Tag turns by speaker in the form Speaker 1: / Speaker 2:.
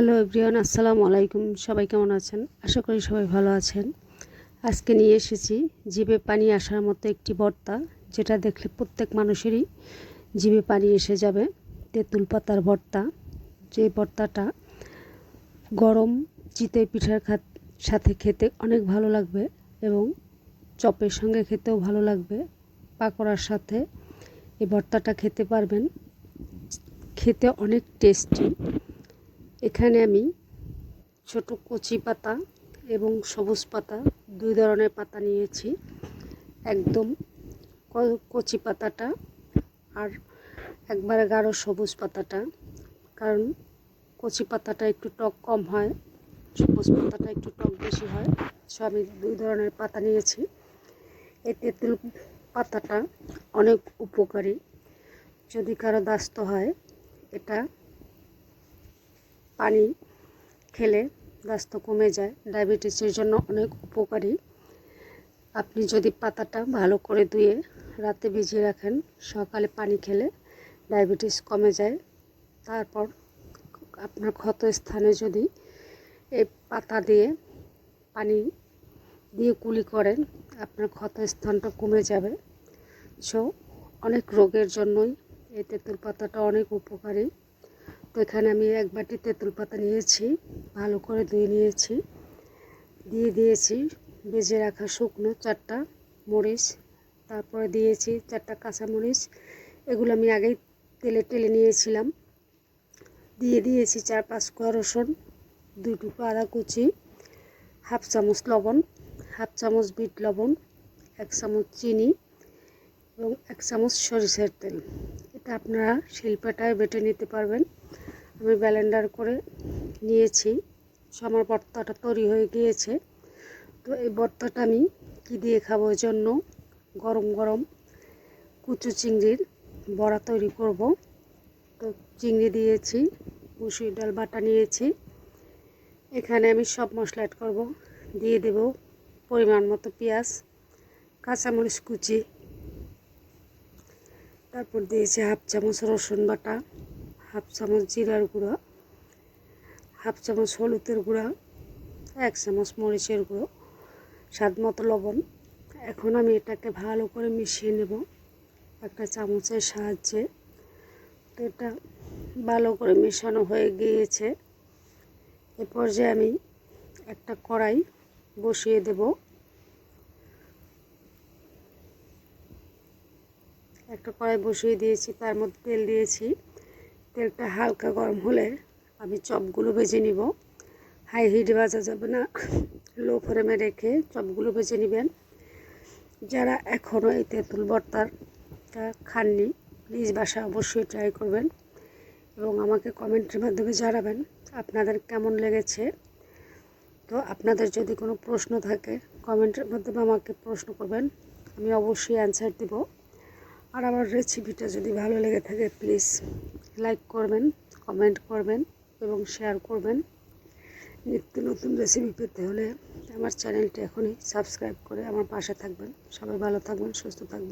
Speaker 1: Hello everyone, আসসালামু আলাইকুম। সবাই কেমন আছেন? আশা করি সবাই ভালো আছেন। আজকে নিয়ে এসেছি জিভে পানি আসার মতো একটি ভর্তা, যেটা দেখলে প্রত্যেক মানুষেরই জিভে পানি এসে যাবে। তেঁতুল পাতার ভর্তা। যে ভর্তাটা গরম চিতই পিঠার সাথে খেতে অনেক ভালো লাগবে এবং চপের সঙ্গে খেতেও ভালো লাগবে। পাকোড়ার সাথে এই ভর্তাটা খেতে পারবেন, খেতে অনেক টেস্টি। এখানে আমি ছোট কচি পাতা এবং সবুজ পাতা, দুই ধরনের পাতা নিয়েছি। একদম কচি পাতাটা আর একবারে গাঢ় সবুজ পাতাটা, কারণ কচি পাতাটা একটু টক কম হয়, সবুজ পাতাটা একটু টক বেশি হয়। সো আমি দুই ধরনের পাতা নিয়েছি। এই তেঁতুল পাতাটা অনেক উপকারী। যদি কারো দাস্ত হয়, এটা পানি খেলে দাস্ত কমে যায়। ডায়াবেটিসের জন্য অনেক উপকারী। আপনি যদি পাতাটা ভালো করে ধুয়ে রাতে ভিজিয়ে রাখেন, সকালে পানি খেলে ডায়াবেটিস কমে যায়। তারপর আপনার ক্ষত স্থানে যদি এই পাতা দিয়ে পানি দিয়ে কুলি করেন, আপনার ক্ষত স্থানটা কমে যাবে। সো অনেক রোগের জন্যই এই তেঁতুল পাতাটা অনেক উপকারী। তো এখানে আমি এক বাটি তেঁতুল পাতা নিয়েছি, ভালো করে ধুয়ে নিয়েছি। দিয়ে দিয়েছি ভেজে রাখা শুকনো 4টা মরিচ, তারপরে দিয়েছি 4টা কাঁচামরিচ। এগুলো আমি আগেই তেলে টেলে নিয়েছিলাম। দিয়ে দিয়েছি 4-5 কোয়া রসুন, 2 টুকরো আদা কুচি, হাফ চামচ লবণ, হাফ চামচ বিট লবণ, 1 চামচ চিনি এবং 1 চামচ সরিষার তেল। এটা আপনারা শিলপাটায় বেটে নিতে পারবেন। আমি ব্লেন্ডার করে নিয়েছি। আমার ভর্তাটা তৈরি হয়ে গিয়েছে। তো এই ভর্তাটা আমি কী দিয়ে খাবো? ওই জন্য গরম গরম কুচু চিংড়ির বড়া তৈরি করব। তো চিংড়ি দিয়েছি, মুসুর ডাল বাটা নিয়েছি। এখানে আমি সব মশলা অ্যাড করব। দিয়ে দেব পরিমাণ মতো পেঁয়াজ, কাঁচামরিচ কুচি, তারপর দিয়েছি হাফ চামচ রসুন বাটা, হাফ চামচ জিরার গুঁড়ো, হাফ চামচ হলুদের গুঁড়া, 1 চামচ মরিচের গুঁড়ো, স্বাদ মতো লবণ। এখন আমি এটাকে ভালো করে মিশিয়ে নেব একটা চামচের সাহায্যে। তো এটা ভালো করে মেশানো হয়ে গিয়েছে। এ পর্যায়ে আমি একটা কড়াই বসিয়ে দেব। একটা কড়াই বসিয়ে দিয়েছি, তার মধ্যে তেল দিয়েছি। তেলটা হালকা গরম হলে আমি চপগুলো ভেজে নিব। হাই হিটে ভাজা যাবে না, লো ফ্লেমে রেখে চপগুলো ভেজে নেবেন। যারা এখনও এই তেঁতুল ভর্তাটা খাননি, প্লিজ বাসায় অবশ্যই ট্রাই করবেন এবং আমাকে কমেন্টের মাধ্যমে জানাবেন আপনাদের কেমন লেগেছে। তো আপনাদের যদি কোনো প্রশ্ন থাকে, কমেন্টের মাধ্যমে আমাকে প্রশ্ন করবেন, আমি অবশ্যই অ্যান্সার দেব। আর আমার রেসিপিটা যদি ভালো লেগে থাকে, প্লিজ লাইক করবেন, কমেন্ট করবেন এবং শেয়ার করবেন। নিত্য নতুন রেসিপি পেতে হলে আমার চ্যানেলটি এখনই সাবস্ক্রাইব করে আমার পাশে থাকবেন। সবাই ভালো থাকবেন, সুস্থ থাকবেন।